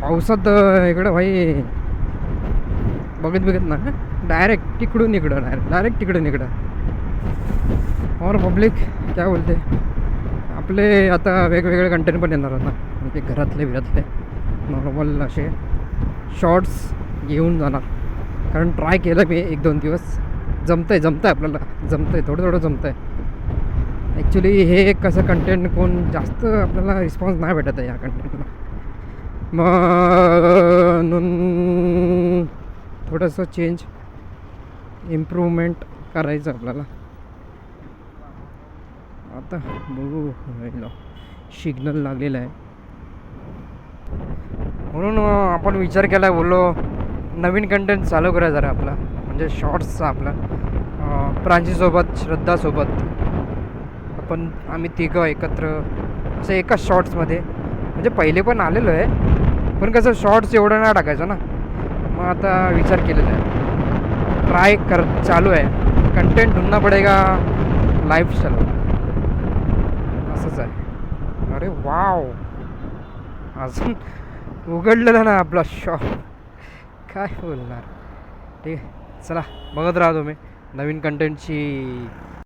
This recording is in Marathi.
पावसात इकडं भाई बघत ना डायरेक्ट तिकडून इकडं डायरेक्ट तिकडून इकडं. और पब्लिक क्या बोलते, आपले आता वेगवेगळे कंटेंट पण येणार आता, म्हणजे घरातले नॉर्मल असे शॉर्ट्स घेऊन जाणार. कारण ट्राय केलं मी 1-2 दिवस, जमतंय आपल्याला, थोडं जमतंय. ॲक्च्युली हे कसं कंटेंट कोण जास्त आपल्याला रिस्पॉन्स नाही भेटत आहे या कंटेंटला, म्हणून थोडंसं चेंज इम्प्रूव्हमेंट करायचं आपल्याला. आता बघू, सिग्नल लागलेला आहे म्हणून आपण विचार केला, बोललो नवीन कंटेंट चालू करा जरा आपला, म्हणजे शॉर्ट्सचा आपला. प्रांजीसोबत, श्रद्धासोबत आपण आम्ही तिघं एकत्र असं एकाच शॉर्ट्समध्ये, म्हणजे पहिले पण आलेलो आहे पण कसं शॉर्ट्स एवढं नाही टाकायचं ना. मग आता विचार केलेला आहे, चालू आहे, कंटेंट ढूंढना पडेगा लाईफस्टाईल, असंच आहे. अरे वाव, अजून उघडलेला ना आपला शॉप, काय बोलणार. ठीक आहे, चला बघत राहा तुम्ही नवीन कंटेंटची